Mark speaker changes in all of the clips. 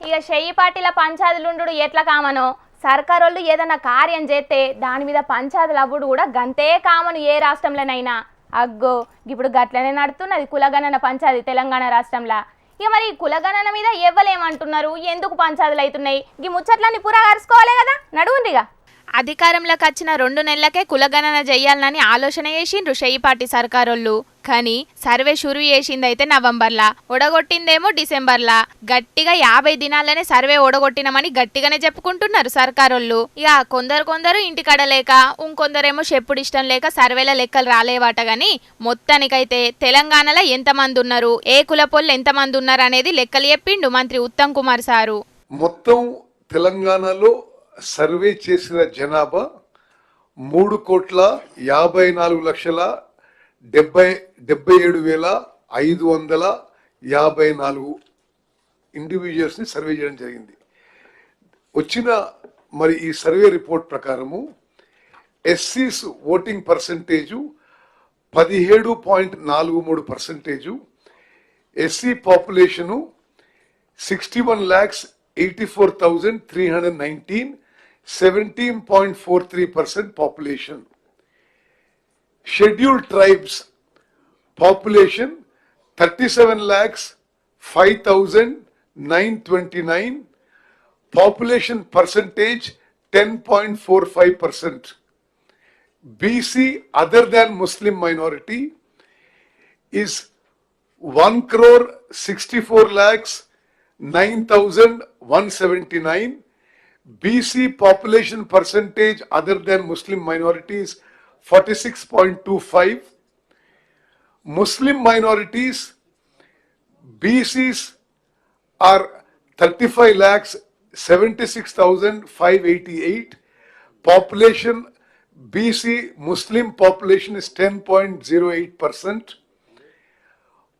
Speaker 1: ఇక చెయ్యి పార్టీల పంచాదులుండు ఎట్లా కామనో సర్కారోళ్ళు ఏదన్నా కార్యం చేస్తే దాని మీద పంచాదులు అవ్వడు కూడా గంతే కామను ఏ రాష్ట్రంలోనైనా. అగ్గో ఇప్పుడు గట్లనే నడుతున్నది కులగణన పంచాది తెలంగాణ రాష్ట్రంలో. ఇక మరి కులగణన మీద ఎవ్వలేమంటున్నారు, ఎందుకు పంచాదులు అవుతున్నాయి, ఈ ముచ్చట్లన్నీ పూరా కరుసుకోవాలి కదా. నడువుందిగా అధికారంలోకి వచ్చిన 2 నెలలకే కులగణన చెయ్యాలని ఆలోచన చేసిండ్రు చెయ్యిపాటి సర్కారోళ్ళు. కానీ సర్వే షురు చేసిందైతే నవంబర్లా, ఒడగొట్టిందేమో డిసెంబర్లా. గట్టిగా 50 దినాలనే సర్వే ఒడగొట్టినామని గట్టిగానే చెప్పుకుంటున్నారు సర్కారోళ్ళు. ఇక కొందరు ఇంటికడలేక ఇంకొందరేమో చెప్పుడు ఇష్టం లేక సర్వేల లెక్కలు రాలేవాట. గాని మొత్తానికైతే తెలంగాణలో ఎంతమంది ఉన్నారు, ఏ కులపోళ్ళు ఎంతమంది ఉన్నారు అనేది లెక్కలు చెప్పిండు మంత్రి ఉత్తమ్ కుమార్ సారు.
Speaker 2: మొత్తం తెలంగాణలో సర్వే చేసిన జనాభా 3,54,77,554 ఇండివిజువల్స్ ని సర్వే చేయడం జరిగింది. వచ్చిన మరి ఈ సర్వే రిపోర్ట్ ప్రకారము ఎస్సీస్ voting percentage 17.43%, SC population 61,84,319, 17.43% population. Scheduled tribes population 37,05,929, population percentage 10.45%. BC other than Muslim minority is 1,64,09,179. BC population percentage other than Muslim minorities 46.25. Muslim minorities BCs are 35,76,588. Population BC Muslim population is 10.08%.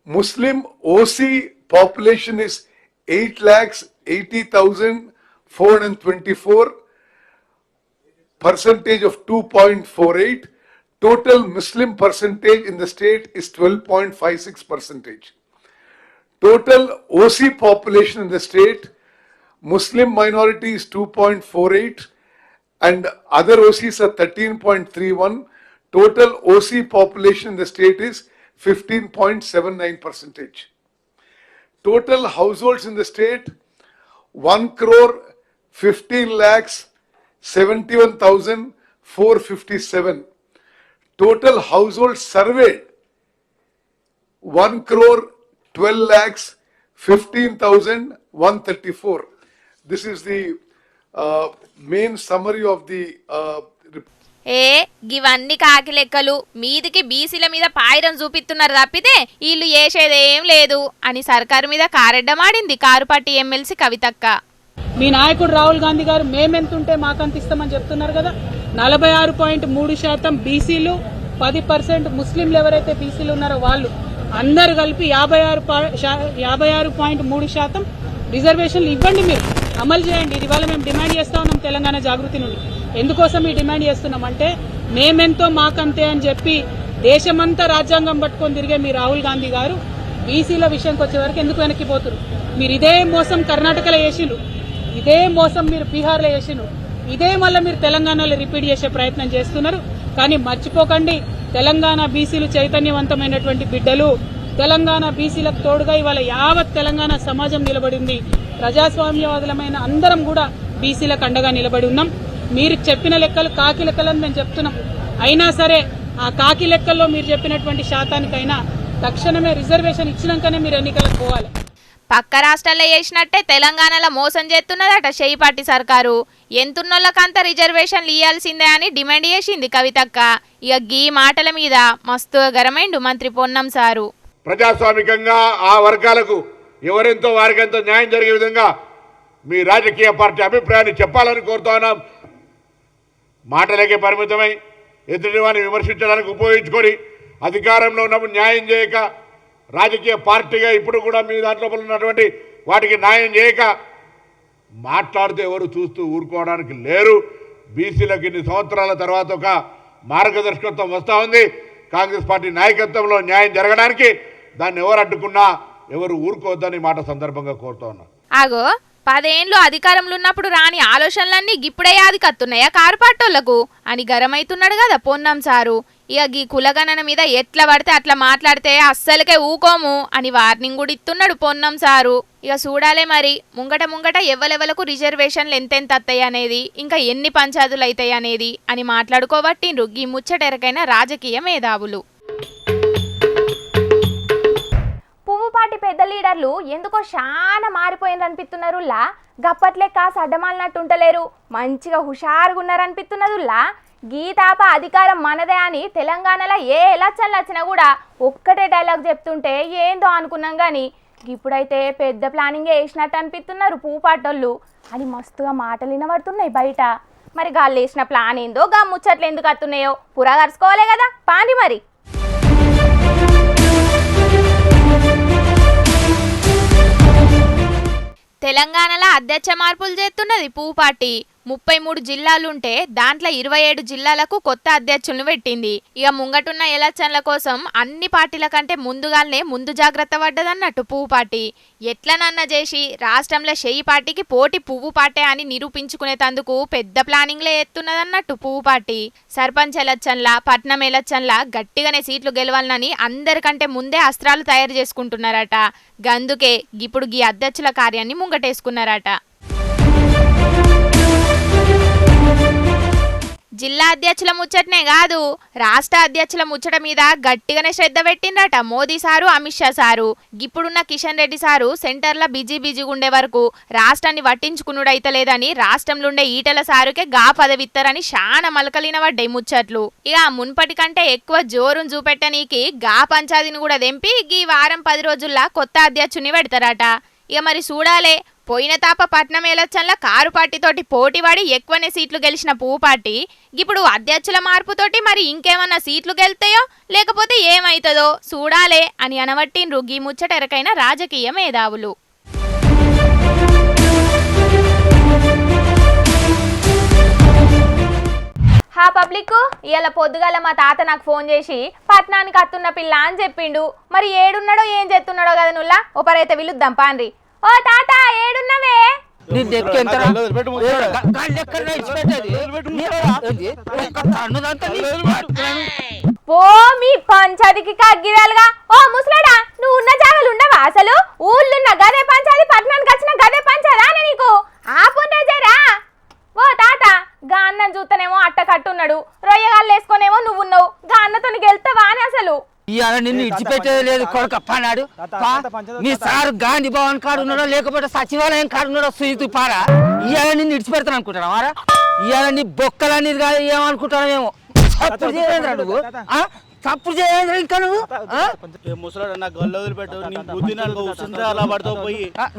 Speaker 2: Muslim OC population is 8,80,424, percentage of 2.48. Total Muslim percentage in the state is 12.56%. Total OC population in the state, Muslim minority is 2.48 and other OCs are 13.31. Total OC population in the state is 15.79%. Total households in the state 1,15,71,457. Total households surveyed 1,12,15,134. This is the main summary of the
Speaker 1: గివన్నీ కాకి లెక్కలు మీదికి బీసీల మీద పాయిరం చూపిస్తున్నారు తప్పితే వీళ్ళు చేసేదేం లేదు అని సర్కారు మీద కారెడ్డమాడింది కారుపాటి ఎమ్మెల్సీ కవితక్క.
Speaker 3: మీ నాయకుడు రాహుల్ గాంధీ గారు మేమెంతుంటే మాకంత ఇస్తామని చెప్తున్నారు కదా. 46.3% బీసీలు, 10% ముస్లింలు ఎవరైతే బీసీలు ఉన్నారో వాళ్ళు అందరు కలిపి 56.3% రిజర్వేషన్లు ఇవ్వండి, మీరు అమలు చేయండి. ఇది వల్ల మేము డిమాండ్ చేస్తా ఉన్నాం తెలంగాణ జాగృతి నుండి. ఎందుకోసం ఈ డిమాండ్ చేస్తున్నామంటే మేమెంతో మాకంతే అని చెప్పి దేశమంతా రాజ్యాంగం పట్టుకొని తిరిగే మీ రాహుల్ గాంధీ గారు బీసీల విషయంకి వచ్చే వరకు ఎందుకు వెనక్కిపోతున్నారు? మీరు ఇదే మోసం కర్ణాటకలో చేసిండ్రు, ఇదే మోసం మీరు బీహార్లో చేసిండ్రు, ఇదే మళ్ళీ మీరు తెలంగాణలో రిపీట్ చేసే ప్రయత్నం చేస్తున్నారు. కానీ మర్చిపోకండి, తెలంగాణ బీసీలు చైతన్యవంతమైనటువంటి బిడ్డలు. తెలంగాణ బీసీలకు తోడుగా ఇవాళ యావత్ తెలంగాణ సమాజం నిలబడింది. ప్రజాస్వామ్యవాదులమైన అందరం కూడా బీసీలకు అండగా నిలబడి ఉన్నాం. మీరు చెప్పిన లెక్కలు కాకి లెక్కలని మేము చెప్తున్నాం. అయినా సరే ఆ కాకి లెక్కల్లో మీరు చెప్పినటువంటి శాతానికైనా తక్షణమే రిజర్వేషన్ ఇచ్చినాకనే మీరు ఎన్నికలకు పోవాలి.
Speaker 1: పక్క రాష్ట్రాల్లో చేసినట్టే తెలంగాణలో మోసం చేస్తున్నదట చెయ్యిపాటి సర్కారు. ఎంతున్నోళ్ళకంత రిజర్వేషన్లు ఇవ్వాల్సిందే అని డిమాండ్ చేసింది కవితక్క. ఇక గీ మాటల మీద మస్తుగా గరమైండు మంత్రి పొన్నం సారు.
Speaker 4: ప్రజాస్వామికంగా ఆ వర్గాలకు ఎవరెంతో వారికెంతో న్యాయం జరిగే విధంగా మీ రాజకీయ పార్టీ అభిప్రాయాన్ని చెప్పాలని కోరుతా ఉన్నాం. మాటలకే పరిమితమై ఎదుటి వారిని విమర్శించడానికి ఉపయోగించుకొని అధికారంలో ఉన్నప్పుడు న్యాయం చేయక, రాజకీయ పార్టీగా ఇప్పుడు కూడా మీ దాంట్లో ఉన్నటువంటి వాటికి న్యాయం చేయక మాట్లాడితే ఎవరు చూస్తూ ఊరుకోవడానికి లేరు. బీసీలకు ఇన్ని సంవత్సరాల తర్వాత ఒక మార్గదర్శకత్వం వస్తూ ఉంది. కాంగ్రెస్ పార్టీ నాయకత్వంలో న్యాయం జరగడానికి దాన్ని ఎవరు అడ్డుకున్నా ఎవరు ఊరుకోవద్దని మాట సందర్భంగా కోరుతా ఉన్నా.
Speaker 1: ఆగో 10 ఏండ్లు అధికారంలో ఉన్నప్పుడు రాని ఆలోచనలన్నీ గిప్పుడే యాదికత్తున్నాయా కారుపాటోళ్లకు అని గరమైతున్నాడు కదా పొన్నం సారు. ఇక గీ కులగణన మీద ఎట్లా పడితే అట్లా మాట్లాడితే అస్సలకే ఊకోము అని వార్నింగ్ కూడా ఇస్తున్నాడు పొన్నం సారు. ఇక చూడాలే మరి ముంగట ఎవ్వలెవలకు రిజర్వేషన్లు ఎంతెంత వస్తాయి అనేది, ఇంకా ఎన్ని పంచాయతీలు అవుతాయి అనేది అని మాట్లాడుకోబట్టిండ్రు గీ ముచ్చటెరకైన రాజకీయ మేధావులు. పువ్వుపాటి పెద్ద లీడర్లు ఎందుకో చాలా మారిపోయినారు అనిపిస్తున్నారులా. గప్పట్లెక్క సడ్డమాలినట్టు ఉంటలేరు, మంచిగా హుషారుగా ఉన్నారనిపిస్తున్నదుల్లా. గీతాప అధికారం మనదే అని తెలంగాణలో ఏ ఎలక్షన్లు వచ్చినా కూడా ఒక్కటే డైలాగ్ చెప్తుంటే ఏందో అనుకున్నాం కానీ ఇప్పుడైతే పెద్ద ప్లానింగ్ వేసినట్టు అనిపిస్తున్నారు పువ్వుపాటోళ్ళు అని మస్తుగా మాటలు వినబడుతున్నాయి బయట. మరి గాళ్ళు వేసిన ప్లాన్ ఏందో గా ముచ్చట్లు ఎందుకు వస్తున్నాయో పురాగరుచుకోవాలే కదా పాండి మరి. తెలంగాణలో అధ్యక్ష మార్పులు చేస్తున్నది పువ్వుపాటి. 33 జిల్లాలుంటే దాంట్లో 27 జిల్లాలకు కొత్త అధ్యక్షులను పెట్టింది. ఇక ముంగటున్న ఎలక్షన్ల కోసం అన్ని పార్టీల కంటే ముందు జాగ్రత్త పడ్డదన్నట్టు పువ్వుపాటి. ఎట్లనన్నా చేసి రాష్ట్రంలో షెయి పార్టీకి పోటీ పువ్వుపాటే అని నిరూపించుకునేందుకు పెద్ద ప్లానింగ్లే ఎత్తున్నదన్నట్టు పువ్వుపాటి. సర్పంచ్ ఎలక్షన్ల, పట్నం ఎలక్షన్ల గట్టిగానే సీట్లు గెలవాలని అందరికంటే ముందే అస్త్రాలు తయారు చేసుకుంటున్నారట. గందుకే ఇప్పుడు గీ అధ్యక్షుల కార్యాన్ని ముంగటేసుకున్నారట. జిల్లా అధ్యక్షుల ముచ్చటనే కాదు, రాష్ట్ర అధ్యక్షుల ముచ్చట మీద గట్టిగానే శ్రద్ధ పెట్టిండ్రట మోదీ సారు, అమిత్ షా సారు. ఇప్పుడున్న కిషన్ రెడ్డి సారు సెంటర్లో బిజీగా ఉండే వరకు రాష్ట్రాన్ని పట్టించుకునుడైతలేదని రాష్ట్రంలో ఉండే ఈటల సారుకే గా పదవిత్తరని శానా మలకలినవడ్డాయి ముచ్చట్లు. ఇక మున్పటి కంటే ఎక్కువ జోరును చూపెట్టనీకి గా పంచాయతీని కూడా తెంపి ఈ వారం 10 రోజుల్లో కొత్త అధ్యక్షుని పెడతారట. ఇక మరి చూడాలే. పోయిన తాప పట్నం ఎలక్షన్ల కారు పార్టీతోటి పోటీపడి ఎక్కువనే సీట్లు గెలిచిన పువ్వుపాటి ఇప్పుడు అధ్యక్షుల మార్పుతోటి మరి ఇంకేమన్నా సీట్లు గెలుతాయో లేకపోతే ఏమైతుందో చూడాలే అని అనవట్టిండ్రు గీ ముచ్చటెరకైన రాజకీయ మేధావులు. హా పబ్లిక్, ఇవాళ పొద్దుగాల మా తాత నాకు ఫోన్ చేసి పట్నానికి అత్తున్న పిల్ల అని చెప్పిండు. మరి ఏడున్నాడో ఏం చేస్తున్నాడో కదా నుల్లా ఒకరైతే పిలుద్దాం పాండ్రి. ఓ తాత ఏడున్నవే? ఓ మీ పంచాయతీకి కగ్గిరాలుగా. ఓ ముసలాడా, నువ్వు ఉన్న జాగాలు ఉండవా అసలు? ఊళ్ళున్న గదే పంచాయతీ, పట్నానికి వచ్చిన గదే పంచాయదా నీకు? ఆపుండే జరా. ఓ తాత, గా అన్నం చూస్తేనేమో అట్ట కట్టున్నాడు, రొయ్యగాళ్ళు వేసుకొనేమో నువ్వున్నావు. గా అన్నతోని గెలుతావా అని అసలు?
Speaker 5: ఇవాళ నిన్ను ఇడిచిపెట్టేది లేదు కొడుకు అప్పన్నాడు. నీ సారు గాంధీ భవన్ కాడు ఉన్నాడో లేకపోతే సచివాలయం కాడు ఉన్నాడో సుయితు పారా. ఇవాళ నిన్ను ఇడిచిపెడతాను అనుకుంటాను వారా? ఇవాళ నీ బొక్కలన్నీ ఏమనుకుంటానేమో. తప్పుడు చేయండి నువ్వు, తప్పుడు చేయండి ఇంకా నువ్వు.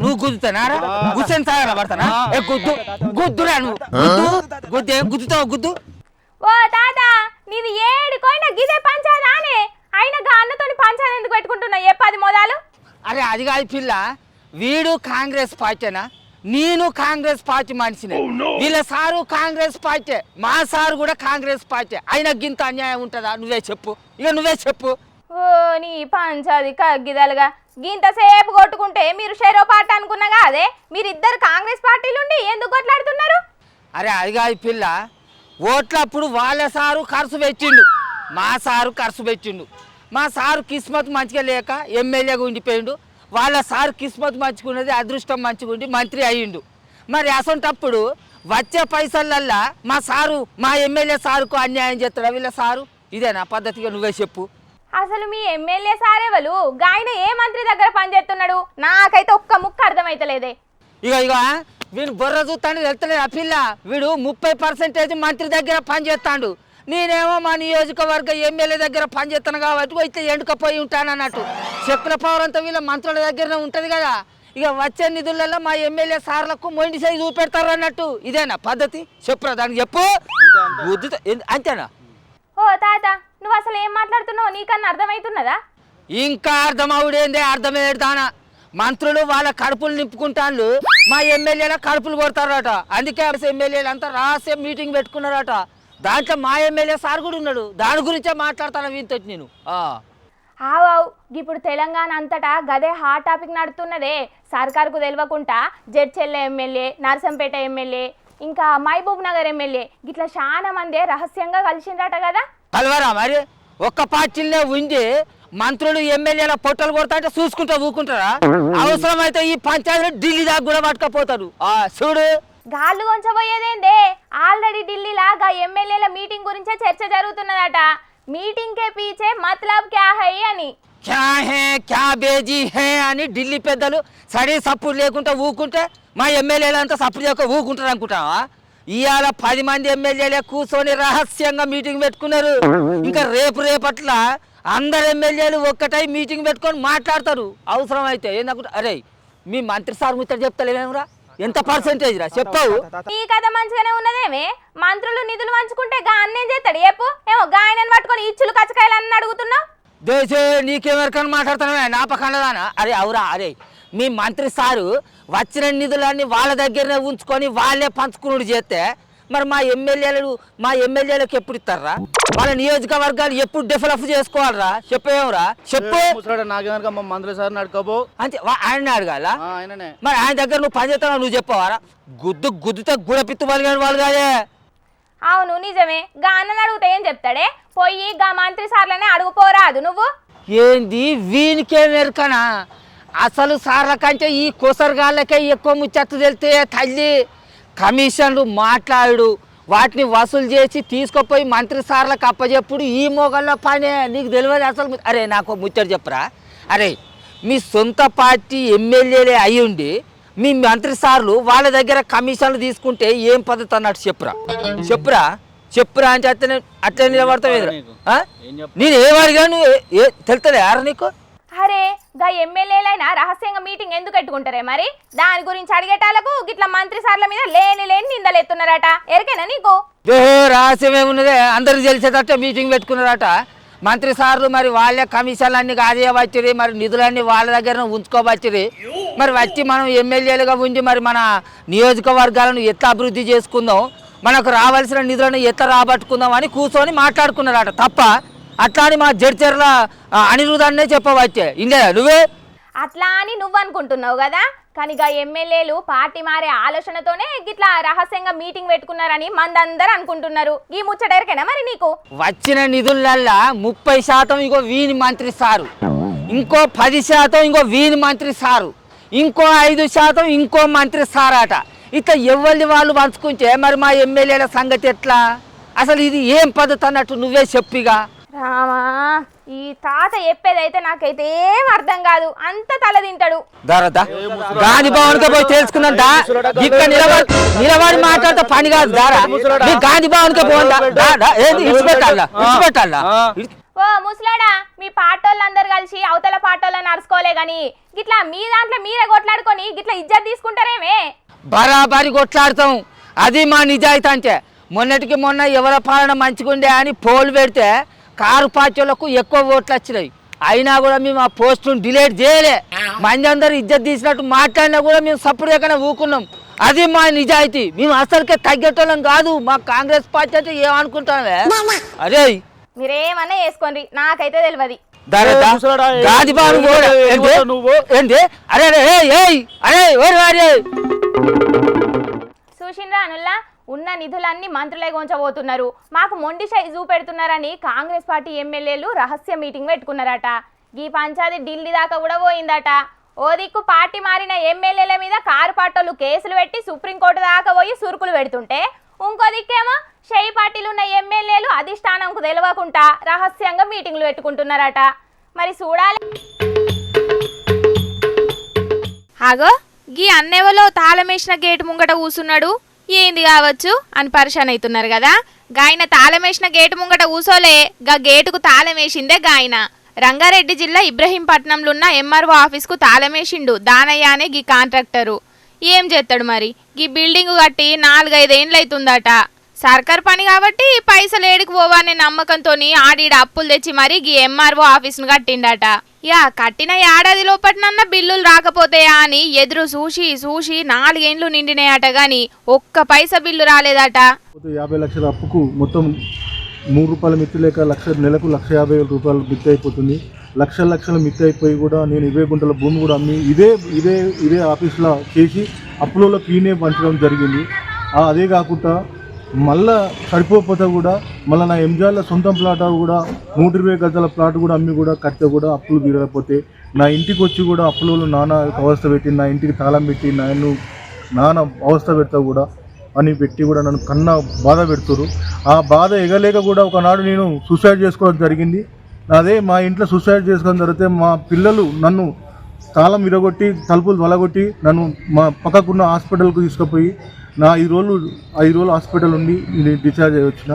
Speaker 5: నువ్వు గుద్దుతానారా? గుద్దని సాగలా పడతానా? గుద్దు గుద్దురా నువ్వు, గుద్దుతావు గుద్దు.
Speaker 1: ఓ తాత, నీది ఏడుకోయినా గిదే పంచాదానే? అయినా గా అన్నతోని పంచాయతీ ఎందుకు పెట్టుకుంటున్నా? ఏ 10 మొదలు.
Speaker 5: అరే అది కాదు పిల్ల, వీడు కాంగ్రెస్ పార్టీనా, నేను కాంగ్రెస్ పార్టీ మనిషినే. వీళ్ళ సారు కాంగ్రెస్ పార్టీ, మా సారు కూడా కాంగ్రెస్ పార్టీ. అయినా గింత అన్యాయం ఉంటుందా? నువ్వే చెప్పు, ఇక నువ్వే చెప్పు.
Speaker 1: ఓ నీ పంచాది కగ్గిదలుగా. గింత సేపు కొట్టుకుంటే మీరు షెరో పార్టీ అనుకున్నాగా అదే. మీరిద్దరు కాంగ్రెస్ పార్టీలుండి ఎందుకు కొట్లాడుతున్నారు?
Speaker 5: అరే అది కాదు పిల్ల, ఓట్లప్పుడు వాళ్ళ సారు ఖర్చు పెట్టిండు, మా సారు ఖర్చు పెట్టిండు. మా సారు కిస్మత్ మంచిగా లేక ఎమ్మెల్యేగా ఉండిపోయిండు, వాళ్ళ సారు కిస్మత్ మంచుకున్నది అదృష్టం మంచిగుండి మంత్రి అయ్యిండు. మరి అసంటప్పుడు వచ్చే పైసలల్లా మా సారు, మా ఎమ్మెల్యే సారుకు అన్యాయం చేస్తాడు వీళ్ళ సారు? ఇదేనా పద్ధతిగా? నువ్వే చెప్పు.
Speaker 1: అసలు మీ ఎమ్మెల్యే సారేవలు గాయన ఏ మంత్రి దగ్గర పనిచేస్తున్నాడు? నాకైతే ఒక్క ముక్క అర్థమైతలేదే.
Speaker 5: ఇక వీడు బొర్ర చూస్తాడు వెళ్తలేదు ఆ పిల్ల. వీడు 30% మంత్రి దగ్గర పనిచేస్తాడు, నేనేమో మా నియోజకవర్గ ఎమ్మెల్యే దగ్గర పనిచేస్తాను కాబట్టి అయితే ఎండుకపోయి ఉంటాను అన్నట్టు. చెక్కుల పవర్ అంతా వీళ్ళ మంత్రుల దగ్గరనే ఉంటుంది కదా. ఇక వచ్చే నిధులలో మా ఎమ్మెల్యే సార్లకు మొండి సైజు చూపెడతారు అన్నట్టు. ఇదేనా పద్ధతి? చెప్పురా దానికి చెప్పు. అంతేనా?
Speaker 1: ఓ తాత, నువ్వు అసలు ఏం మాట్లాడుతున్నావు? నీకన్నా అర్థమవుతున్నదా?
Speaker 5: ఇంకా అర్థమవుడేందే? అర్థమయ్యేదానా? మంత్రులు వాళ్ళ కడుపులు నింపుకుంటాను, మా ఎమ్మెల్యేల కడుపులు కొడతారట. అందుకే ఎమ్మెల్యేలు అంతా రహస్య మీటింగ్ పెట్టుకున్నారట. దాంట్లో మా ఎమ్మెల్యే సార్ కూడా ఉన్నాడు. దాని గురించే మాట్లాడతాను వీంతో నేను.
Speaker 1: ఆవు ఇప్పుడు తెలంగాణ అంతటా గదే హాట్ టాపిక్ నడుతున్నదే. సర్కార్కు తెలియకుండా జడ్చెల్ల ఎమ్మెల్యే, నర్సంపేట ఎమ్మెల్యే, ఇంకా మహబూబ్ నగర్ ఎమ్మెల్యే గిట్లా చాలా మంది రహస్యంగా కలిసిందట కదా.
Speaker 5: కలవరా మరి ఒక్క పార్టీలనే ఉండి మంత్రులు ఎమ్మెల్యేల పొట్టలు కొడతా చూసుకుంటా ఊకుంటారా? అవసరమైతే ఈ పంచాయతీ ఢిల్లీ దాకా కూడా పట్టుకపోతారు. చూడు
Speaker 1: గాళ్ళు కొంచబోయేదేందే, ఆల్రెడీ ఢిల్లీలా గా ఎమ్మెల్యేల మీటింగ్ గురించే చర్చ జరుగుతున్నదట. మీటింగ్ కే పీచే మతలబ్ క్యా హై అని.
Speaker 5: క్యా హే క్యా బేజీ హే అని ఢిల్లీ పెద్దలు సరే సప్పుడు లేకుండా ఊకుంటే మా ఎమ్మెల్యేలు అంతా సప్పుడు చేయక ఊకుంటారు అనుకుంటావా? ఇవాళ 10 మంది ఎమ్మెల్యేలే కూర్చొని రహస్యంగా మీటింగ్ పెట్టుకున్నారు. ఇంకా రేపట్ల అందరు ఎమ్మెల్యేలు ఒక్కటై మీటింగ్ పెట్టుకొని మాట్లాడతారు. అవసరం అయితే ఏందనుకుంటా, అరే మీ మంత్రి సార్ ముచ్చట చెప్తలేమేమరా, ఎంత పర్సెంటేజ్ రా చెప్పవు?
Speaker 1: ఈ కథ మంచిగానే ఉన్నదేమే. మంత్రులు నిధులు పంచుకుంటే గా అన్నేం చేస్తాడు చెప్పు? ఏమో గా ఆయనను పట్టుకొని ఇచ్చులు కచ్చకాయలు అని అడుగుతున్నావు.
Speaker 5: దేశే నీకేమెరకని మాట్లాడుతున్నావే నా పక్కనదానా? అరే అవురా, అరే మీ మంత్రి సారు వచ్చిన నిధులన్నీ వాళ్ళ దగ్గరనే ఉంచుకొని వాళ్ళే పంచుకునుడు చేస్తే మరి మా ఎమ్మెల్యేలకు ఎప్పుడు ఇస్తారా? వాళ్ళ నియోజకవర్గాలు ఎప్పుడు డెవలప్ చేసుకోవాలరా? చెప్పేవరా చెప్పు.
Speaker 6: మంత్రి సార్ అడగబో
Speaker 5: అంతే ఆయన అడగాల? మరి ఆయన దగ్గర నువ్వు పని చేస్తావు, నువ్వు చెప్పవారా? గుద్దుతే గుడపిత్తు పలిగాడు వాళ్ళు కాదే.
Speaker 1: అవును నిజమే. గా అన్నని అడిగితే ఏం చెప్తాడే? పోయి గా మంత్రి సార్లనే అడుగుపోరాదు నువ్వు.
Speaker 5: ఏంది వీనికే మెరకనా? అసలు సార్ల కంటే ఈ కొసరగాళ్ళకే ఎక్కువ ముచ్చట్లు తెలితే తల్లి. కమిషన్లు మాట్లాడు, వాటిని వసూలు చేసి తీసుకుపోయి మంత్రి సార్లకు అప్పచెప్పుడు ఈ మొగల్లో పనే. నీకు తెలియదు అసలు. అరే నాకు ముచ్చట చెప్పరా? అరే మీ సొంత పార్టీ ఎమ్మెల్యేలే అయ్యుండి మీ మంత్రి సార్లు వాళ్ళ దగ్గర కమిషన్లు తీసుకుంటే ఏం పద్ధతి అన్నట్టు చెప్పురా అంటే అట్లే నిలబడతావు. నేను ఏమడిగా నువ్వు తెలుస్తుంది యారు నీకు?
Speaker 1: అరే గా ఎమ్మెల్యేలైనా రహస్యంగా మీటింగ్ ఎందుకు పెట్టుకుంటారే మరి? దాని గురించి అడిగేటాలకు గిట్లా మంత్రి సార్ల మీద లేని నిందలు ఎత్తున్నారట. ఎరికేనా నీకు?
Speaker 5: రహస్యం ఏమున్నదే, అందరికి తెలిసేటట్టే మీటింగ్ పెట్టుకున్నారట. మంత్రి సార్లు మరి వాళ్ళే కమిషన్లు అన్ని కాజేయవచ్చిరి, మరి నిధులన్నీ వాళ్ళ దగ్గర ఉంచుకోవచ్చిరి. మరి వచ్చి మనం ఎమ్మెల్యేలుగా ఉండి మరి మన నియోజకవర్గాలను ఎట్లా అభివృద్ధి చేసుకుందాం, మనకు రావాల్సిన నిధులను ఎట్లా రాబట్టుకుందాం అని కూర్చొని మాట్లాడుకున్నారట. తప్ప అట్లా అని మా జడ్చర్ల అనిరుద్ధాన్నే చెప్పవచ్చే ఇందే నువ్వే.
Speaker 1: అట్లా అని నువ్వు అనుకుంటున్నావు కదా, కానీ గా ఎమ్మెల్యేలు పార్టీ మారే ఆలోచనతోనే గిట్లా రహస్యంగా మీటింగ్ పెట్టుకున్నారని మందందరూ అనుకుంటున్నారు. ఈ ముచ్చట ఎరికేనా మరి నీకు?
Speaker 5: వచ్చిన నిధులల్లా 30% ఇంకో వీని మంత్రి సారు, ఇంకో 10% ఇంకో వీని మంత్రి సారు, ఇంకో 5% ఇంకో మంత్రి సారాట. ఇట్లా ఎవరిని వాళ్ళు పంచుకుంటే మరి మా ఎమ్మెల్యేల సంగతి ఎట్లా? అసలు ఇది ఏం పద్ధతి అన్నట్టు నువ్వే చెప్పిగా.
Speaker 1: రామా, ఈ తాత చెప్పేదైతే నాకైతే ఏం అర్థం కాదు, అంత తల తింటాడు.
Speaker 5: గాంధీ భవన్ కి పోయి తెలుసుకున్నా. ఇక్కడ నిలబడి మాట్లాడితే పని కాదు. దారా గాంధీ భవన్ కి పోందా?
Speaker 1: ఓ ముసలాడా, మీ పాటోళ్ళందరూ కలిసి అవతల పాటోళ్ళని నడుచుకోలే గాని గిట్లా మీ దాంట్లో మీరే కొట్లాడుకొని గిట్లా ఇజ్జత్ తీసుకుంటారేమే?
Speaker 5: బరాబరి కొట్లాడతాం, అది మా నిజాయితీ. అంటే మొన్నటికి మొన్న ఎవరి పాలన మంచిగుండే అని పోలు పెడితే కారు పార్టీలకు ఎక్కువ ఓట్లు వచ్చినాయి. అయినా కూడా మేము ఆ పోస్టును డిలీట్ చేయలే. మంది అందరూ ఇజ్జత్ తీసినట్టు మాట్లాడినా కూడా మేము సపోర్ట్ చేయకుండా ఊకున్నాం. అది మా నిజాయితీ. మేము అసలుకే తగ్గేటోళ్ళం కాదు. మా కాంగ్రెస్ పార్టీ అంటే ఏమనుకుంటామే? అరే
Speaker 1: మీరేమన్నా వేసుకోండి, నాకైతే తెలియదు. చూసిండ్రా అనుల్లా, ఉన్న నిధులన్నీ మంత్రులే కొంచబోతున్నారు. మాకు మొండి చూపెడుతున్నారని కాంగ్రెస్ పార్టీ ఎమ్మెల్యేలు రహస్య మీటింగ్ పెట్టుకున్నారట. ఈ పంచాయతీ ఢిల్లీ దాకా కూడా పోయిందట. ఓ దిక్కు పార్టీ మారిన ఎమ్మెల్యేల మీద కారు పాటోలు కేసులు పెట్టి సుప్రీంకోర్టు దాకా పోయి సురుకులు పెడుతుంటే, ఇంకో దిక్కేమో షెయి పార్టీలు ఉన్న ఎమ్మెల్యేలు అధిష్టానంకు తెలియకుండా రహస్యంగా మీటింగ్లు పెట్టుకుంటున్నారట. మరి చూడాలి. ఆగో గీ అన్నెవలో తాళమేసిన గేటు ముంగట కూసున్నాడు, ఏంది కావచ్చు అని పరిశాన్ అవుతున్నారు కదా. గాయన తాళమేసిన గేటు ముంగట కూసోలే, గా గేటుకు తాళమేసిందే గాయన. రంగారెడ్డి జిల్లా ఇబ్రహీంపట్నంలో ఉన్న ఎంఆర్ఓ ఆఫీస్కు తాళమేసిండు దానయ్య అనే గీ కాంట్రాక్టరు. ఏం చేస్తాడు మరి? గీ బిల్డింగ్ కట్టి 4-5 ఏండ్లు అవుతుందట. సర్కార్ పని కాబట్టి పైసలు ఏడికి పోవనే నమ్మకంతో ఆడీడ అప్పులు తెచ్చి మరి గీ ఎంఆర్ఓ ఆఫీస్ను కట్టిండట. యా కట్టిన ఏడాది లోపటినన్నా బిల్లులు రాకపోతాయా అని ఎదురు చూసి 4 ఏండ్లు నిండినాయట గాని ఒక్క పైసా బిల్లు రాలేదట.
Speaker 6: 50 లక్షల అప్పుకు మొత్తం ₹3 మిత్తి లేక నెలకు 1,50,000 రూపాయలు మిత్తి అయిపోతుంది. లక్షలు మిత్తి అయిపోయి కూడా నేను 20 గుంటల భూమి కూడా అమ్మి ఇదే ఆఫీస్లో చేసి అప్పులలో పీనే పంచడం జరిగింది. అదే కాకుండా మళ్ళా సరిపోతే కూడా మళ్ళీ నా ఎంజాయ్ల సొంతం ప్లాట్ కూడా 120 గజాల ప్లాట్ కూడా అమ్మి కూడా కడితే కూడా అప్పులు తీరకపోతే నా ఇంటికి వచ్చి కూడా అప్పులలో నాన్న అవస్థ పెట్టి నా ఇంటికి తాళం పెట్టి నాన్న అవస్థ పెడతా కూడా అని పెట్టి కూడా నన్ను కన్నా బాధ పెడుతురు. ఆ బాధ ఎగలేక కూడా ఒకనాడు నేను సూసైడ్ చేసుకోవడం జరిగింది. అదే మా ఇంట్లో సూసైడ్ చేసుకోవడం జరిగితే మా పిల్లలు నన్ను తాళం విరగొట్టి తలుపులు వలగొట్టి నన్ను మా పక్కకున్న హాస్పిటల్కు తీసుకుపోయి నా 5 రోజులు హాస్పిటల్ ఉండి నేను డిశ్చార్జ్ అయ్యి వచ్చిన.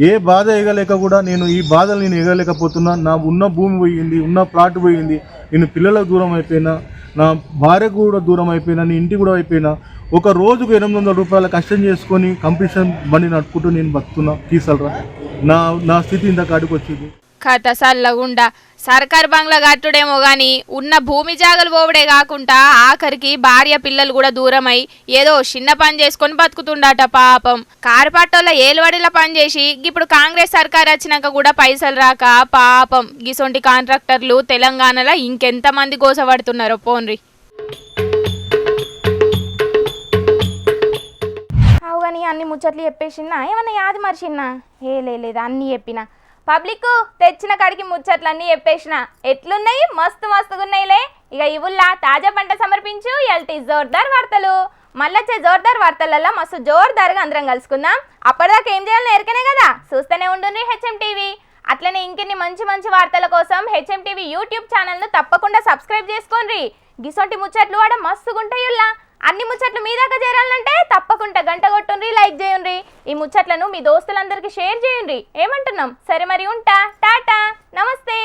Speaker 6: ఏ బాధ ఎగలేక కూడా నేను ఈ బాధలు నేను ఎగలేకపోతున్నా. నా ఉన్న భూమి పోయింది, ఉన్న ప్లాట్ పోయింది, నేను పిల్లలకు దూరం అయిపోయినా, నా భార్యకు కూడా దూరం అయిపోయినా, నీ ఇంటికి కూడా అయిపోయినా. ఒక రోజుకు 800 రూపాయల కష్టం చేసుకొని కంపిటీషన్ బండి నడుపుకుంటూ నేను బతుకుతున్నా. తీసలరా నా స్థితి ఇంత కాడికి వచ్చింది.
Speaker 1: కథ సల్లగుండా సర్కార్ బంగ్లా కట్టుడేమో గాని ఉన్న భూమి జాగలు పోవడే కాకుండా ఆఖరికి భార్య పిల్లలు కూడా దూరమై ఏదో చిన్న పని చేసుకొని బతుకుతుండట పాపం. కార్పొరేటర్ల ఏలువడిలా పనిచేసి ఇప్పుడు కాంగ్రెస్ సర్కార్ వచ్చినాక కూడా పైసలు రాక పాపం గిసొంటి కాంట్రాక్టర్లు తెలంగాణలో ఇంకెంతమంది గోసపడుతున్నారో పోన్రి. అవుగాని అన్ని ముచ్చట్లు చెప్పేసినా ఏమన్నా యాది మర్చిన్నా? లేదు అన్నీ చెప్పినా. పబ్లిక్ తెచ్చిన కాడికి ముచ్చట్లన్నీ చెప్పేసిన. ఎట్లున్నాయి? మస్తుగా ఉన్నాయిలే. ఇక ఇవుల్లా తాజా పంట సమర్పించు ఎల్టీ జోర్దార్ వార్తలు. మళ్ళొచ్చే జోర్దార్ వార్తలల్లో మస్తు జోర్దార్గా అందరం కలుసుకుందాం. అప్పటిదాకా ఏం చేయాలని ఎరకనే కదా, చూస్తూనే ఉండండి హెచ్ఎం టీవీ. అట్లనే ఇంకెన్ని మంచి వార్తల కోసం హెచ్ఎం టీవీ యూట్యూబ్ ఛానల్ను తప్పకుండా సబ్స్క్రైబ్ చేసుకోండి. గిసొంటి ముచ్చట్లు కూడా మస్తుగుంటాయుల్లా. అన్ని ముచ్చట్లు మీ దాకా చేరాలంటే తప్పకుండా గంట కొట్టుండ్రి, లైక్ చేయండి. ఈ ముచ్చట్లను మీ దోస్తులందరికీ షేర్ చేయండి. ఏమంటున్నాం? సరే మరి ఉంటా. టాటా, నమస్తే.